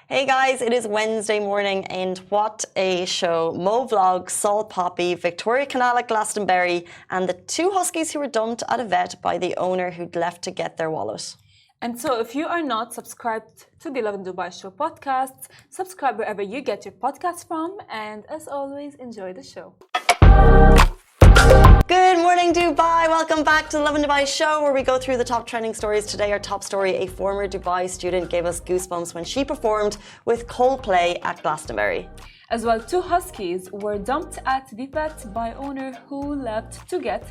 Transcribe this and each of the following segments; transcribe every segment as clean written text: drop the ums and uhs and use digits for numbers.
Hey guys, it is Wednesday morning and what a show. Mo Vlogs, Salt Papi, Victoria Canal at Glastonbury and the two Huskies who were dumped at a vet by the owner who'd left to get their wallet. And so if you are not subscribed to the Lovin Dubai Show podcast, subscribe wherever you get your podcasts from, and as always, enjoy the show. Good morning, Dubai. Welcome back to the Lovin Dubai Show, where we go through the top trending stories. Today, our top story, a former Dubai student gave us goosebumps when she performed with Coldplay at Glastonbury. As well, two Huskies were dumped at the vet by owner who left to get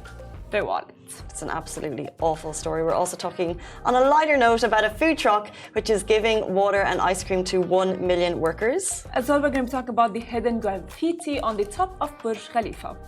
their wallet. It's an absolutely awful story. We're also talking on a lighter note about a food truck which is giving water and ice cream to 1 million workers. As well, we're going to talk about the hidden graffiti on the top of Burj Khalifa.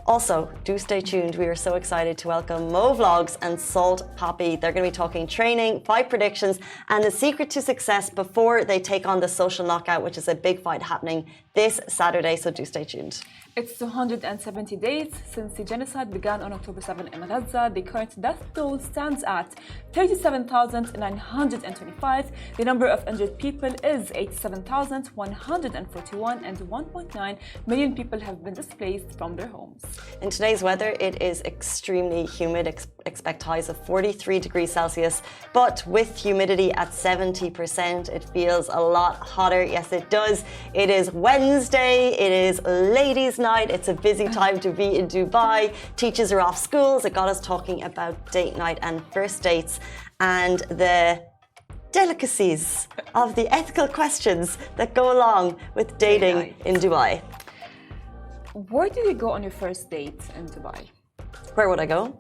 Also, do stay tuned. We are so excited to welcome Mo Vlogs and Salt Papi. They're going to be talking training, fight predictions, and the secret to success before they take on the social knockout, which is a big fight happening this Saturday. So do stay tuned. It's 270 days since the genocide began on October 7 in Gaza. The current death toll stands at 37,925. The number of injured people is 87,141, and 1.9 million people have been displaced from their homes. In today's weather, it is extremely humid. Expect highs of 43 degrees Celsius, but with humidity at 70%, it feels a lot hotter. Yes, it does. It is Wednesday. It is ladies' night. It's a busy time to be in Dubai. Teachers are off schools. It got us talking about date night and first dates and the delicacies of the ethical questions that go along with dating in Dubai. Where did you go on your first date in Dubai? Where would I go?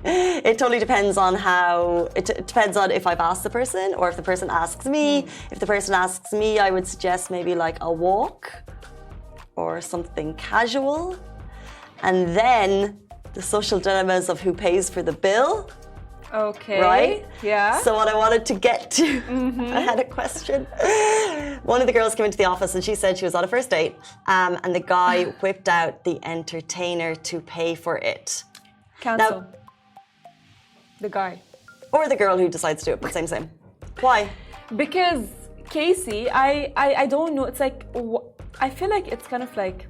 It totally depends on how. It depends on if I've asked the person or if the person asks me. If the person asks me, I would suggest maybe like a walk or something casual. And then the social dilemmas of who pays for the bill. Okay. Right? Yeah. So what I wanted to get to, I had a question. One of the girls came into the office and she said she was on a first date and the guy whipped out the entertainer to pay for it. Cancel. Now, the guy. or the girl who decides to do it, but same. Why? Because, Casey, I don't know. It's like, I feel like it's kind of like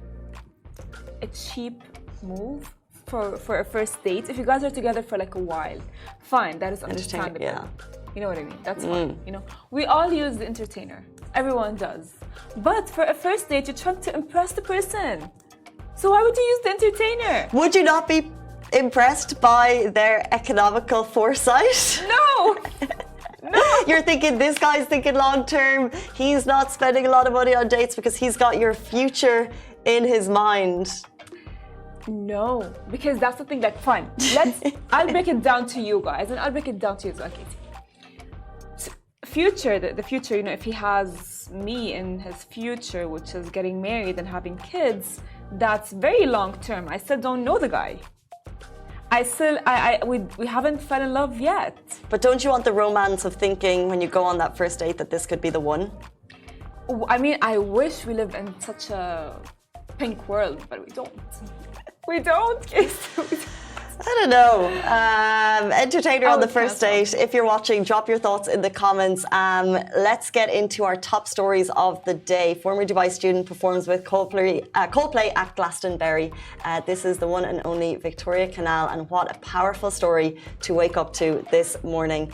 a cheap move for a first date. If you guys are together for like a while, fine, that is understandable. Yeah. You know what I mean? That's fine. You know, we all use the entertainer. Everyone does. But for a first date, you're trying to impress the person. So why would you use the entertainer? Would you not be impressed by their economical foresight? No! No! You're thinking, this guy's thinking long term. He's not spending a lot of money on dates because he's got your future in his mind. No, because that's the thing, like, fine. I'll break it down to you guys, and I'll break it down to you as well, Katie. So, the future, you know, if he has me in his future, which is getting married and having kids, that's very long term. I still don't know the guy. We haven't fell in love yet. But don't you want the romance of thinking when you go on that first date that this could be the one? I mean, I wish we lived in such a pink world, but we don't. We don't. I don't know. Entertainer on the first date. If you're watching, drop your thoughts in the comments. Let's get into our top stories of the day. Former Dubai student performs with Coldplay at Glastonbury. This is the one and only Victoria Canal, and what a powerful story to wake up to this morning.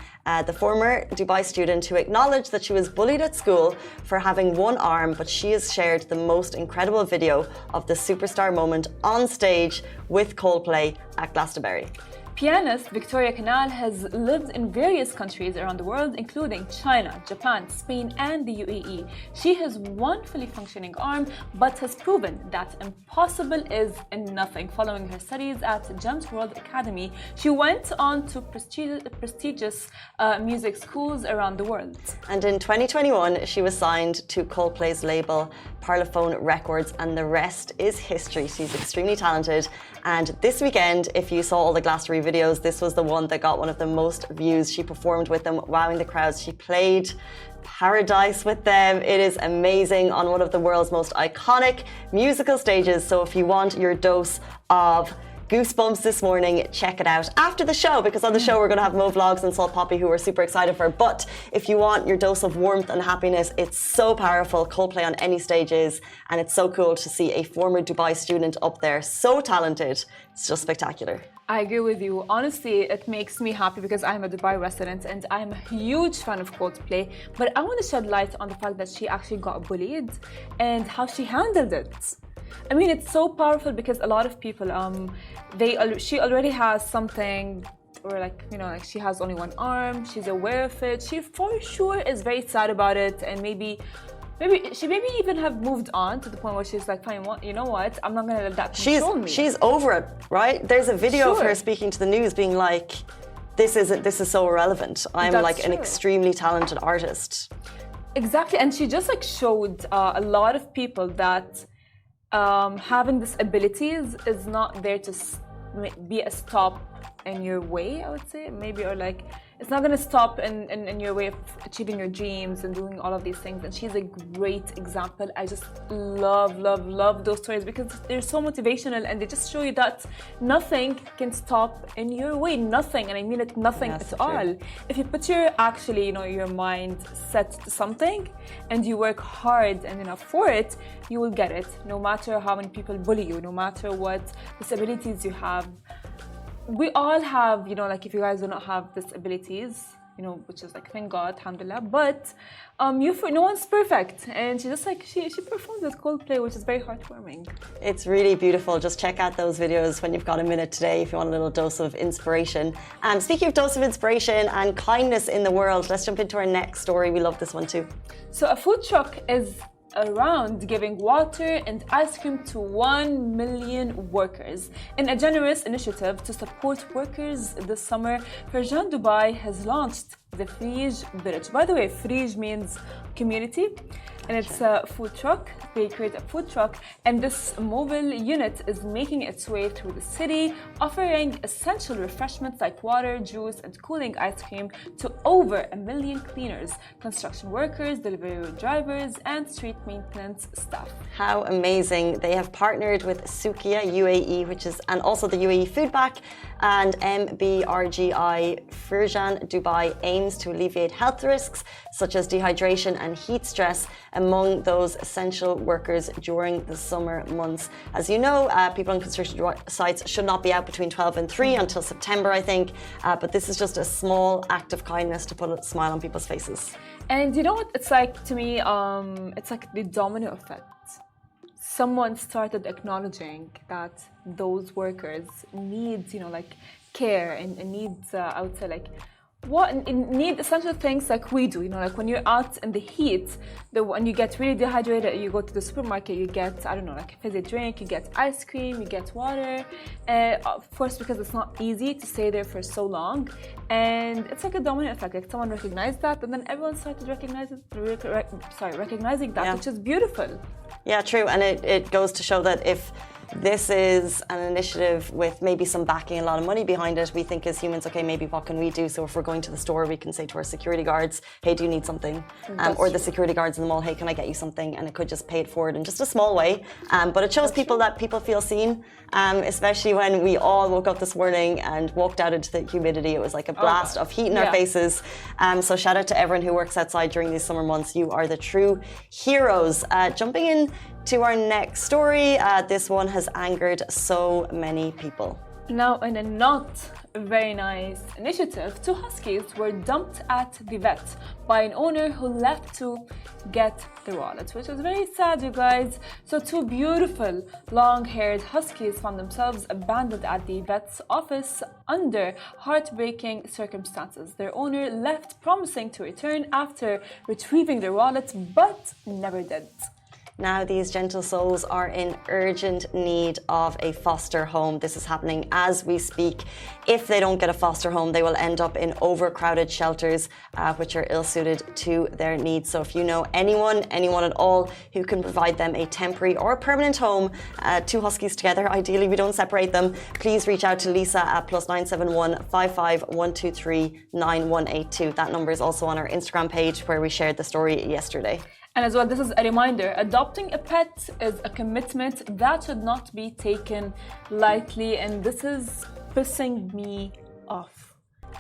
The former Dubai student who acknowledged that she was bullied at school for having one arm, but she has shared the most incredible video of the superstar moment on stage with Coldplay at Glastonbury. Pianist Victoria Canal has lived in various countries around the world, including China, Japan, Spain, and the UAE. She has one fully functioning arm, but has proven that impossible is nothing. Following her studies at Gems World Academy, she went on to prestigious music schools around the world. And in 2021, she was signed to Coldplay's label Parlophone Records, and the rest is history. She's extremely talented. And this weekend, if you saw all the Glastonbury videos, this was the one that got one of the most views. She performed with them, wowing the crowds. She played Paradise with them. It is amazing on one of the world's most iconic musical stages. So if you want your dose of Goosebumps this morning. Check it out after the show, because on the show we're going to have Mo Vlogs and Salt Papi, who we're super excited for. But if you want your dose of warmth and happiness, it's so powerful. Coldplay on any stages, and it's so cool to see a former Dubai student up there. So talented. It's just spectacular. I agree with you. Honestly, it makes me happy because I'm a Dubai resident and I'm a huge fan of Coldplay. But I want to shed light on the fact that she actually got bullied and how she handled it. I mean, it's so powerful because a lot of people, she already has something, or like she has only one arm. She's aware of it. She for sure is very sad about it, and maybe she even have moved on to the point where she's like, fine, you know what? I'm not gonna let that control me. She's over it, right? There's a video of her speaking to the news, being like, "This is so irrelevant. I'm like an extremely talented artist." Exactly, and she just like showed a lot of people that having disabilities is not there to be a stop in your way, I would say, maybe, or like it's not going to stop in your way of achieving your dreams and doing all of these things. And she's a great example. I just love those stories because they're so motivational, and they just show you that nothing can stop in your way. Nothing, and I mean it, nothing at all. If you put your your mind set to something and you work hard and enough for it, you will get it. No matter how many people bully you, no matter what disabilities you have. We all have, like if you guys do not have disabilities, which is like, thank God, alhamdulillah, but no one's perfect. And she just like, she performed with Coldplay, which is very heartwarming. It's really beautiful. Just check out those videos when you've got a minute today if you want a little dose of inspiration. Speaking of dose of inspiration and kindness in the world, let's jump into our next story. We love this one too. So a food truck is around giving water and ice cream to 1 million workers. In a generous initiative to support workers this summer, Burj Dubai has launched the Burj. By the way, Burj means community, and it's a food truck. They create a food truck, and this mobile unit is making its way through the city, offering essential refreshments like water, juice, and cooling ice cream to over 1 million cleaners, construction workers, delivery drivers, and street maintenance staff. How amazing. They have partnered with Sukia UAE, and also the UAE Food Bank, and MBRGI Furjan Dubai aims to alleviate health risks such as dehydration and heat stress among those essential workers during the summer months. As you know, people on construction sites should not be out between 12 and 3 until September, I think. But this is just a small act of kindness to put a smile on people's faces. And you know what it's like to me? It's like the domino effect. Someone started acknowledging that those workers need, care and needs, I would say, need essential things like we do, like when you're out in the heat, when you get really dehydrated, you go to the supermarket, you get, like a fizzy drink, you get ice cream, you get water. Of course, because it's not easy to stay there for so long. And it's like a domino effect, like someone recognized that, and then everyone started recognizing that, which is beautiful. Yeah, true. And it goes to show that if this is an initiative with maybe some backing, a lot of money behind it, we think as humans, okay, maybe what can we do? So if we're going to the store, we can say to our security guards, hey, do you need something? Or the security guards in the mall, hey, can I get you something? And it could just pay it forward in just a small way. But it shows people that people feel seen, especially when we all woke up this morning and walked out into the humidity. It was like a blast of heat in our faces. So shout out to everyone who works outside during these summer months. You are the true heroes. Jumping in to our next story, this one has angered so many people. Now, in a not very nice initiative, 2 Huskies were dumped at the vet by an owner who left to get their wallets, which is very sad, you guys. So 2 beautiful, long-haired Huskies found themselves abandoned at the vet's office under heartbreaking circumstances. Their owner left promising to return after retrieving their wallets, but never did. Now, these gentle souls are in urgent need of a foster home. This is happening as we speak. If they don't get a foster home, they will end up in overcrowded shelters, which are ill-suited to their needs. So if you know anyone at all who can provide them a temporary or permanent home, 2 Huskies together, ideally we don't separate them, please reach out to Lisa at +971 55 123 9182. That number is also on our Instagram page where we shared the story yesterday. And as well, this is a reminder, adopting a pet is a commitment that should not be taken lightly, and this is pissing me off.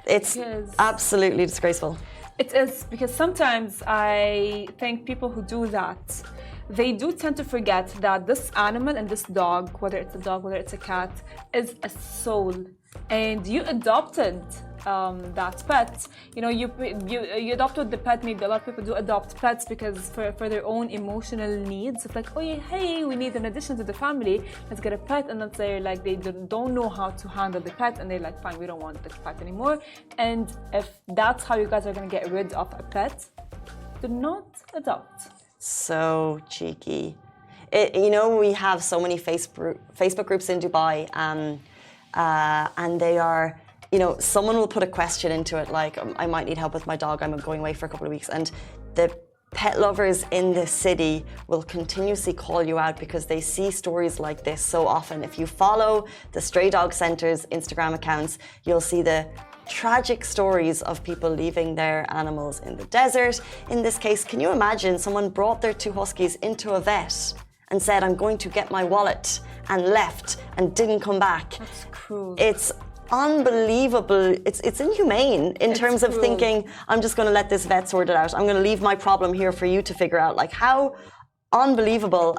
It's absolutely disgraceful. It is, because sometimes I think people who do that, they do tend to forget that this animal and this dog, whether it's a dog, whether it's a cat, is a soul. And you adopted that pet. You know, you adopted the pet. Maybe a lot of people do adopt pets because for their own emotional needs. It's like, oh yeah, hey, we need an addition to the family. Let's get a pet. And that's like they don't know how to handle the pet, and they're like, fine, we don't want the pet anymore. And if that's how you guys are going to get rid of a pet, do not adopt. So cheeky. You know, we have so many Facebook groups in Dubai, and they are, you know, someone will put a question into it like, I might need help with my dog, I'm going away for a couple of weeks, and the pet lovers in the city will continuously call you out because they see stories like this so often. If you follow the Stray Dog Centre's Instagram accounts, you'll see the tragic stories of people leaving their animals in the desert. In this case, can you imagine someone brought their 2 huskies into a vet and said, I'm going to get my wallet, and left and didn't come back? That's cruel. It's unbelievable. It's inhumane in terms of thinking, I'm just going to let this vet sort it out. I'm going to leave my problem here for you to figure out. Like, how unbelievable.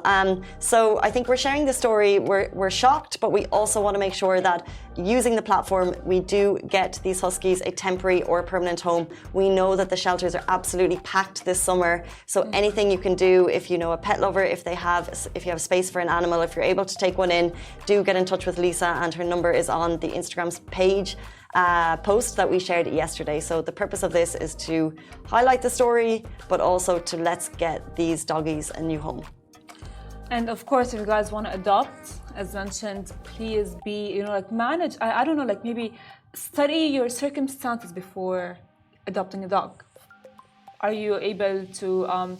So I think we're sharing the story. We're shocked, but we also want to make sure that using the platform, we do get these huskies a temporary or a permanent home. We know that the shelters are absolutely packed this summer. So anything you can do, if you know a pet lover, if you have space for an animal, if you're able to take one in, do get in touch with Lisa, and her number is on the Instagram's page. Post that we shared yesterday. So the purpose of this is to highlight the story, but also to let's get these doggies a new home. And of course, if you guys want to adopt, as mentioned, please be, you know, like manage. I don't know, like maybe study your circumstances before adopting a dog. Are you able to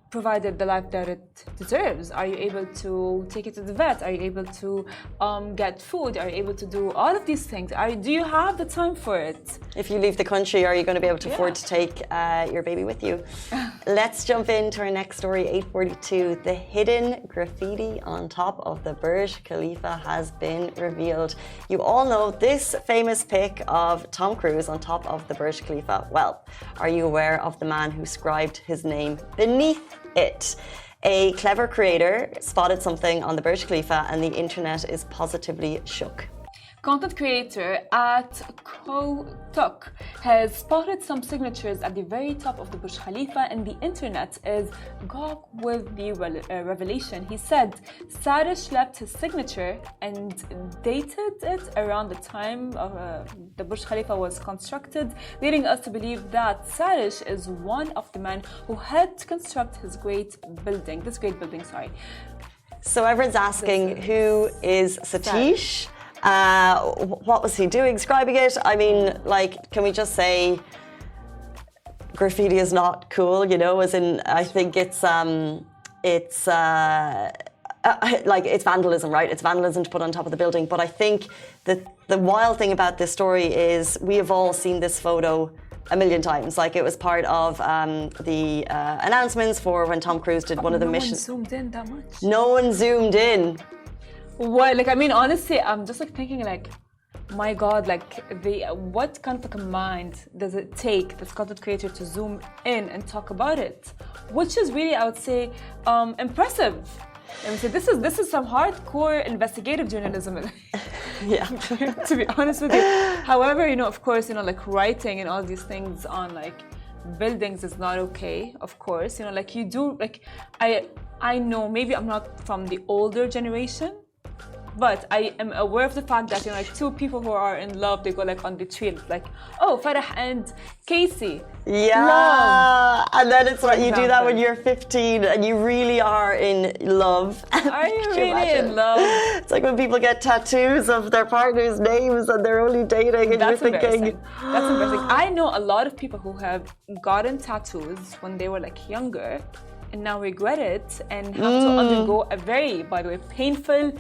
provide it the life that it deserves? Are you able to take it to the vet? Are you able to get food? Are you able to do all of these things? Do you have the time for it? If you leave the country, are you going to be able to afford to take your baby with you? Let's jump into our next story, 8:42. The hidden graffiti on top of the Burj Khalifa has been revealed. You all know this famous pic of Tom Cruise on top of the Burj Khalifa. Well, are you aware of the man who scribed his name beneath it? A clever creator spotted something on the Burj Khalifa and the internet is positively shook. Content creator at Kotuk has spotted some signatures at the very top of the Burj Khalifa, and the internet is agog with the revelation. He said Sarish left his signature and dated it around the time of the Burj Khalifa was constructed, leading us to believe that Sarish is one of the men who helped construct this great building. So everyone's asking, who is Satish? What was he doing scribing it? I mean, like, can we just say graffiti is not cool, you know, as in, I think it's like, it's vandalism, right? It's vandalism to put on top of the building. But I think that the wild thing about this story is we have all seen this photo a million times. Like, it was part of the announcements for when Tom Cruise did one of the missions. No one zoomed in that much. No one zoomed in. What? Like, I mean, honestly, I'm just like thinking, like, my God, like, what kind of like a mind does it take, this content creator, to zoom in and talk about it? Which is really, I would say, impressive. I mean, so this is some hardcore investigative journalism. Yeah. To be honest with you. However, you know, of course, you know, like writing and all these things on like buildings is not okay. Of course, you know, like you do, like I know maybe I'm not from the older generation, but I am aware of the fact that, you know, like 2 people who are in love, they go like on the tree, like, oh, Farah and Casey. Yeah. Love. And then it's like you do that when you're 15 and you really are in love. Are you really in love? It's like when people get tattoos of their partner's names and they're only dating, and you're thinking, that's embarrassing. I know a lot of people who have gotten tattoos when they were like younger and now regret it and have to undergo a very, by the way, painful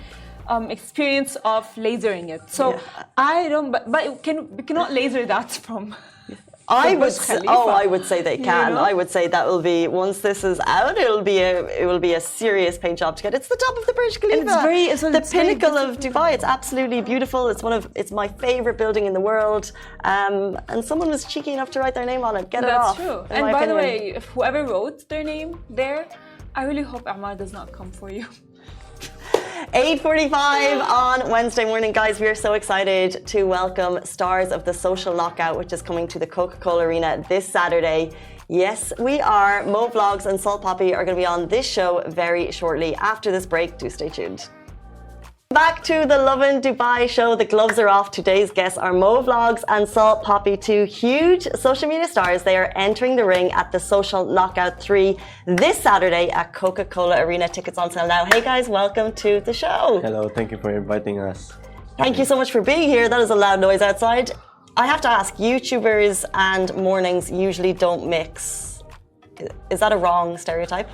experience of lasering it. So I don't, but we cannot laser that from. I would Burj say, Khalifa. I would say they can. You know? I would say that will be, once this is out, it will be a serious paint job to get. It's the top of the Burj Khalifa. The pinnacle of Dubai. It's absolutely beautiful. It's my favorite building in the world. And someone was cheeky enough to write their name on it. Get it off. That's true. And by the way, if whoever wrote their name there, I really hope Amar does not come for you. 8:45 on Wednesday morning, guys. We are so excited to welcome stars of the Social Knockout, which is coming to the Coca-Cola Arena this Saturday. Yes, we are. Mo Vlogs and Salt Papi are going to be on this show very shortly. After this break, do stay tuned. Back to the Lovin Dubai show. The gloves are off. Today's guests are Mo Vlogs and Salt Papi, two huge social media stars. They are entering the ring at the Social Knockout 3 this Saturday at Coca-Cola Arena. Tickets on sale now. Hey guys, welcome to the show. Hello, thank you for inviting us. Thank you so much for being here. That is a loud noise outside. I have to ask, YouTubers and mornings usually don't mix. Is that a wrong stereotype?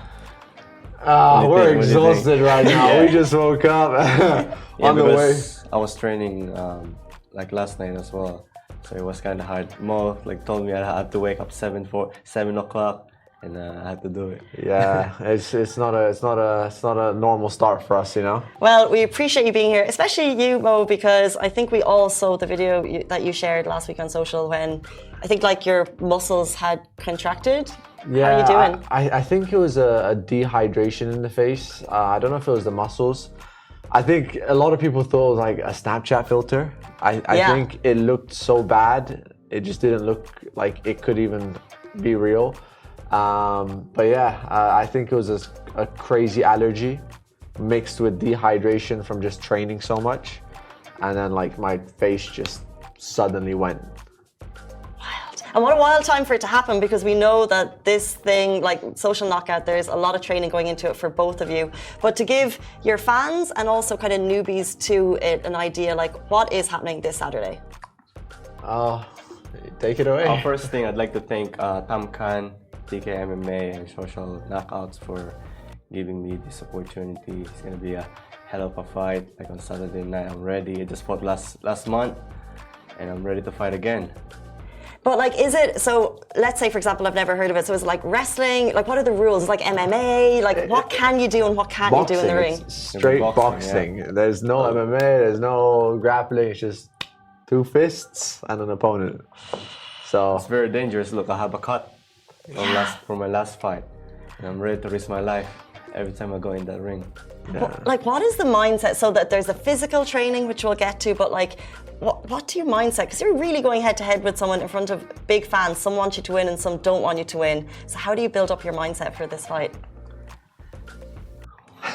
We're exhausted right now. Yeah. We just woke up on the way. I was training like last night as well, so it was kind of hard. Mo told me I had to wake up 7 o'clock, and I had to do it. Yeah, it's not a normal start for us, you know. Well, we appreciate you being here, especially you, Mo, because I think we all saw the video that you shared last week on social when I think your muscles had contracted. Yeah, how are you doing? I think it was a dehydration in the face. I don't know if it was the muscles. I think a lot of people thought it was like a Snapchat filter. I think it looked so bad. It just didn't look like it could even be real. But yeah, I think it was a crazy allergy mixed with dehydration from just training so much. And then my face just suddenly went. And what a wild time for it to happen, because we know that this thing, Social Knockout, there's a lot of training going into it for both of you. But to give your fans and also kind of newbies to it an idea, what is happening this Saturday? Take it away. First thing, I'd like to thank Tam Khan, TK MMA, and Social Knockouts for giving me this opportunity. It's going to be a hell of a fight. On Saturday night, I'm ready. I just fought last month, and I'm ready to fight again. But is it, so let's say, for example, I've never heard of it. So is it wrestling? What are the rules? Is it MMA? What can you do and what can't you do in the ring? It's straight boxing. Yeah. There's no MMA, there's no grappling. It's just two fists and an opponent. So it's very dangerous. Look, I have a cut from my last fight. And I'm ready to risk my life every time I go in that ring. Yeah. What is the mindset? So that there's a physical training, which we'll get to, but what do you mindset? Because you're really going head to head with someone in front of big fans. Some want you to win and some don't want you to win. So how do you build up your mindset for this fight?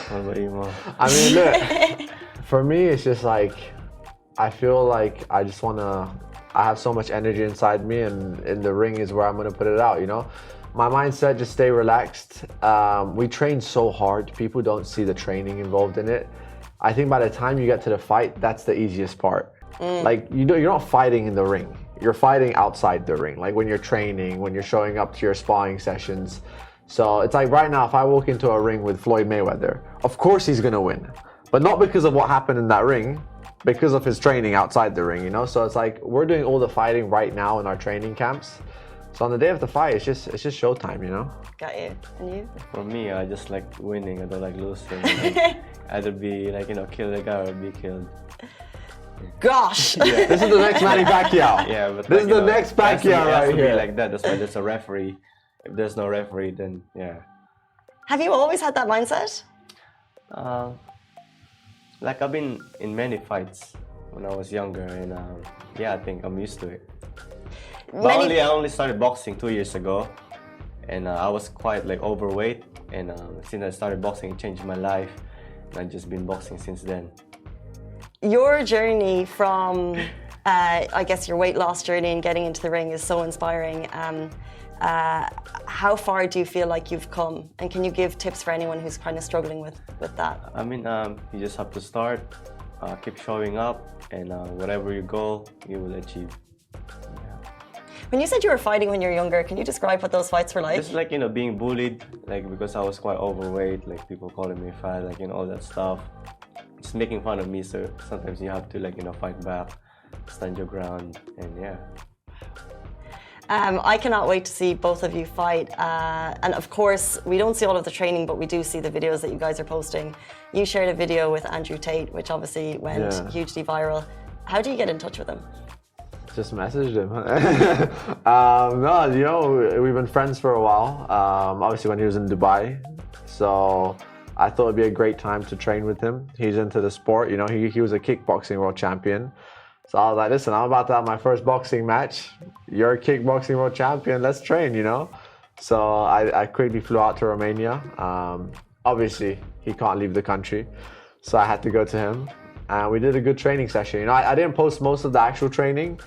What about you, Mo? I mean, look, for me, it's just I feel like I just want to, I have so much energy inside me, and in the ring is where I'm going to put it out, you know? My mindset, just stay relaxed. We train so hard. People don't see the training involved in it. I think by the time you get to the fight, that's the easiest part. You're not fighting in the ring. You're fighting outside the ring. When you're training, when you're showing up to your sparring sessions. So it's right now, if I walk into a ring with Floyd Mayweather, of course he's gonna win. But not because of what happened in that ring, because of his training outside the ring, you know? So it's we're doing all the fighting right now in our training camps. So on the day of the fight, it's just showtime, you know? Got you. And you? For me, I just like winning. I don't like losing. Either be kill the guy or be killed. Gosh! Yeah. This is the next Manny Pacquiao. Yeah, but this is the next Pacquiao right here. Be like that. That's why there's a referee. If there's no referee, then yeah. Have you always had that mindset? I've been in many fights when I was younger, and I think I'm used to it. But I only started boxing 2 years ago, and I was quite overweight, and since I started boxing, it changed my life, and I've just been boxing since then. Your journey from, I guess, your weight loss journey and getting into the ring is so inspiring. How far do you feel like you've come? And can you give tips for anyone who's kind of struggling with that? I mean, you just have to start, keep showing up, and whatever your goal, you will achieve. When you said you were fighting when you were younger, can you describe what those fights were like? Just being bullied, because I was quite overweight, people calling me fat, all that stuff. Just making fun of me, so sometimes you have to fight back, stand your ground, and yeah. I cannot wait to see both of you fight. And of course, we don't see all of the training, but we do see the videos that you guys are posting. You shared a video with Andrew Tate, which obviously went hugely viral. How do you get in touch with him? Just messaged him. No, you know, we've been friends for a while. Obviously, when he was in Dubai. So I thought it'd be a great time to train with him. He's into the sport. You know, he was a kickboxing world champion. So I was like, listen, I'm about to have my first boxing match. You're a kickboxing world champion. Let's train, you know? So I quickly flew out to Romania. Obviously, he can't leave the country. So I had to go to him. And we did a good training session. You know, I didn't post most of the actual training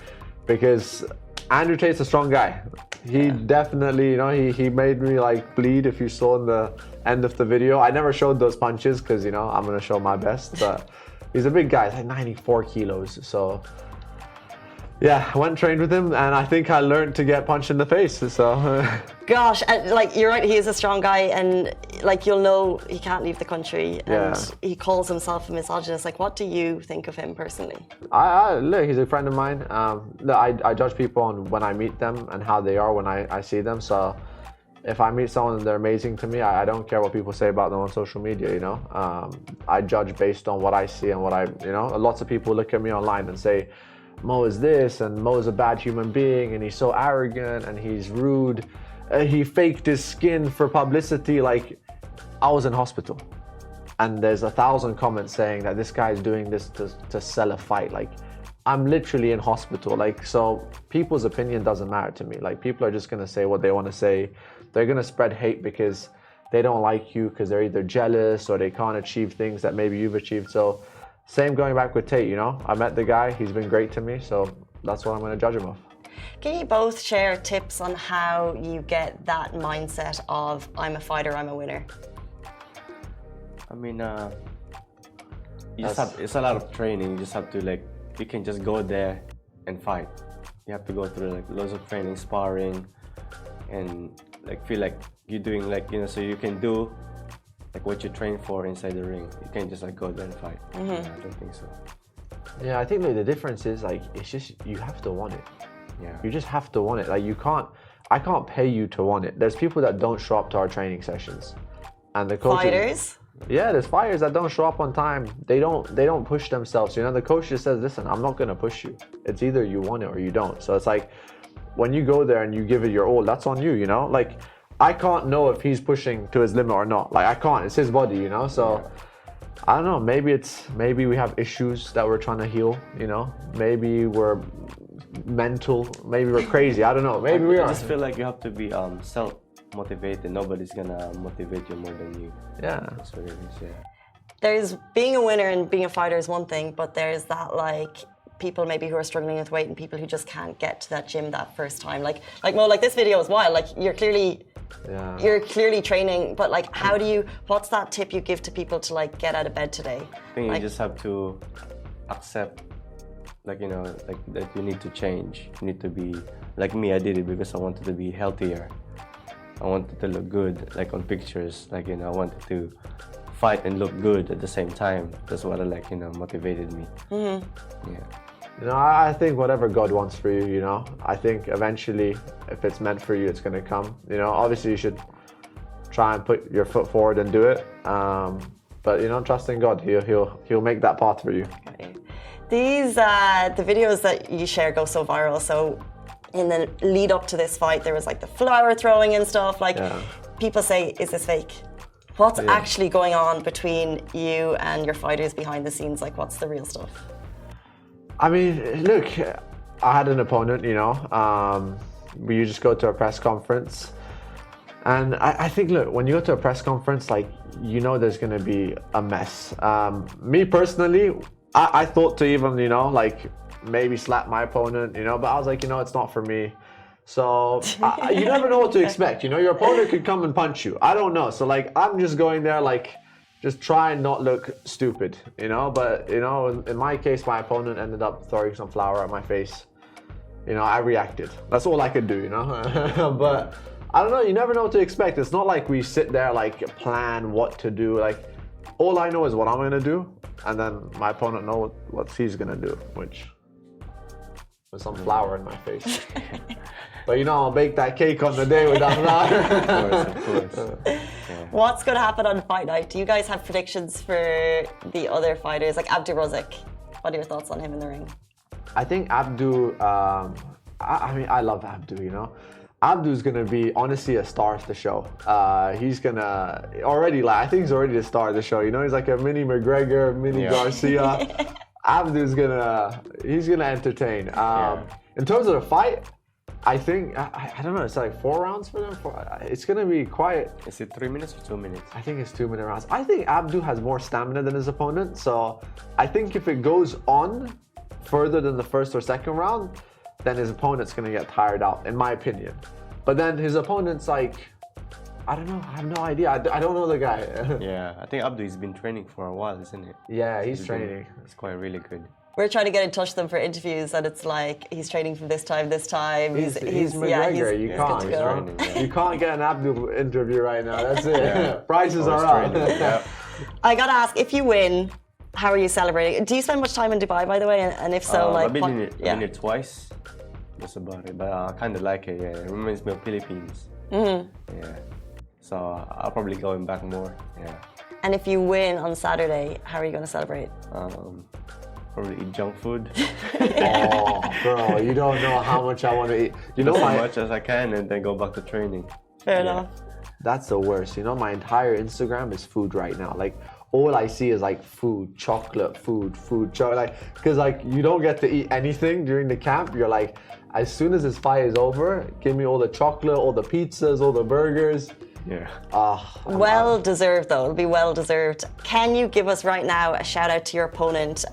because Andrew Tate's a strong guy. He definitely, you know, he made me like bleed if you saw in the end of the video. I never showed those punches because, you know, I'm going to show my best. But he's a big guy. He's like 94 kilos. So yeah, I went and trained with him, and I think I learned to get punched in the face. So gosh, like you're right, he is a strong guy, and like you'll know he can't leave the country, and he calls himself a misogynist. Like, what do you think of him personally? Look, he's a friend of mine. Look, I judge people on when I meet them and how they are when I see them. So if I meet someone and they're amazing to me, I don't care what people say about them on social media, you know. I judge based on what I see and what you know. Lots of people look at me online and say, Mo is this, and Mo is a bad human being, and he's so arrogant, and he's rude. He faked his skin for publicity. Like, I was in hospital, and there's 1,000 comments saying that this guy is doing this to sell a fight. Like, I'm literally in hospital. Like, so people's opinion doesn't matter to me. Like, people are just gonna say what they want to say. They're gonna spread hate because they don't like you, because they're either jealous or they can't achieve things that maybe you've achieved. So same going back with Tate, you know. I met the guy, he's been great to me, so that's what I'm going to judge him off. Can you both share tips on how you get that mindset of I'm a fighter, I'm a winner? I mean, it's a lot of training. You just have to, like, you can just go there and fight. You have to go through like loads of training, sparring, and like feel like you're doing, like, you know, so you can do like what you train for inside the ring. You can't just like go there and fight. I don't think so. Yeah, I think the difference is like, it's just, you have to want it. Yeah. You just have to want it. Like, I can't pay you to want it. There's people that don't show up to our training sessions. And the coaches, fighters? Yeah, there's fighters that don't show up on time. They don't push themselves. You know, the coach just says, listen, I'm not gonna push you. It's either you want it or you don't. So it's like, when you go there and you give it your all, that's on you, you know? Like, I can't know if he's pushing to his limit or not. Like, I can't, it's his body, you know? So, I don't know, maybe we have issues that we're trying to heal, you know? Maybe we're mental, maybe we're crazy, I don't know. Maybe we are. I just feel like you have to be self-motivated. Nobody's gonna motivate you more than you. Yeah. That's what it is, yeah. There's being a winner and being a fighter is one thing, but there's that, like, people maybe who are struggling with weight and people who just can't get to that gym that first time. Like Mo, like this video is wild. Like, you're clearly training, but like, what's that tip you give to people to like get out of bed today? I think you just have to accept, like, you know, like that you need to change. You need to be like me. I did it because I wanted to be healthier. I wanted to look good, like on pictures. Like, you know, I wanted to fight and look good at the same time. That's what, like, you know, motivated me. Yeah. You know, I think whatever God wants for you, you know, I think eventually, if it's meant for you, it's going to come. You know, obviously you should try and put your foot forward and do it. But, you know, trust in God. He'll make that path for you. These, the videos that you share go so viral. So in the lead up to this fight, there was like the flower throwing and stuff. Like, people say, is this fake? What's actually going on between you and your fighters behind the scenes? Like, what's the real stuff? I mean, look, I had an opponent, you know, you just go to a press conference, and I think, look, when you go to a press conference, like, you know there's going to be a mess. Me personally, I thought to even, you know, like, maybe slap my opponent, you know, but I was like, you know, it's not for me. So you never know what to expect, you know, your opponent could come and punch you. I don't know. So, like, I'm just going there, like, just try and not look stupid, you know. But, you know, in my case, my opponent ended up throwing some flour at my face. You know, I reacted. That's all I could do, you know. But I don't know, you never know what to expect. It's not like we sit there, like, plan what to do. Like, all I know is what I'm going to do, and then my opponent knows what he's going to do, which was some flour in my face. But you know, I'll bake that cake on the day with that flour. Of course. Yeah. What's going to happen on fight night? Do you guys have predictions for the other fighters, like Abdu Razik? What are your thoughts on him in the ring? I think Abdu, I mean, I love Abdu, you know. Abdu's gonna be honestly a star of the show. He's gonna already, like, I think he's already the star of the show. You know, he's like a mini McGregor, mini Garcia. Abdu's he's gonna entertain. In terms of the fight, I think I don't know. It's like 4 rounds for them. It's gonna be quite. Is it 3 minutes or 2 minutes? I think it's 2-minute rounds. I think Abdu has more stamina than his opponent, so I think if it goes on further than the first or second round, then his opponent's gonna get tired out, in my opinion. But then his opponent's like, I don't know, I have no idea. I don't know the guy. Yeah, I think Abdu has been training for a while, isn't it? Yeah, he's training. It's quite really good. We're trying to get in touch with them for interviews, and it's like he's training from this time. He's McGregor. You can't. good to go. You can't get an Abdu interview right now. That's it. Prices are up. I gotta ask, if you win, how are you celebrating? Do you spend much time in Dubai, by the way? And if so, like, I've been in it twice. That's about it. But I kind of like it. Yeah, it reminds me of Philippines. Yeah. So I'll probably go back more. Yeah. And if you win on Saturday, how are you going to celebrate? Probably eat junk food. Oh, bro, you don't know how much I want to eat. You know, as much as I can, and then go back to training. Fair enough. That's the worst. You know, my entire Instagram is food right now. Like, all I see is like food, chocolate, food, chocolate. Like, because like you don't get to eat anything during the camp. You're like, as soon as this fight is over, give me all the chocolate, all the pizzas, all the burgers. Yeah. Well deserved, though. It'll be well deserved. Can you give us right now a shout out to your opponent,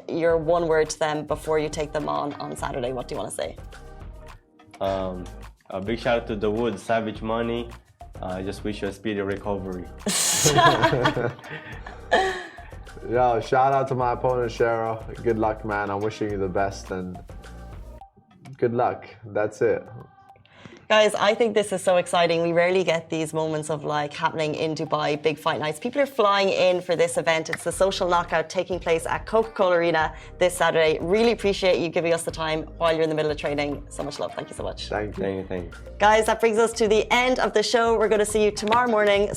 your one word to them before you take them on Saturday? What do you want to say? A big shout out to the Wood, Savage Money. I just wish you a speedy recovery. Yo, shout out to my opponent, Cheryl. Good luck, man. I'm wishing you the best and good luck. That's it. Guys, I think this is so exciting. We rarely get these moments of like happening in Dubai, big fight nights. People are flying in for this event. It's the social knockout taking place at Coca-Cola Arena this Saturday. Really appreciate you giving us the time while you're in the middle of training. So much love. Thank you so much. Thank you. Guys, that brings us to the end of the show. We're going to see you tomorrow morning.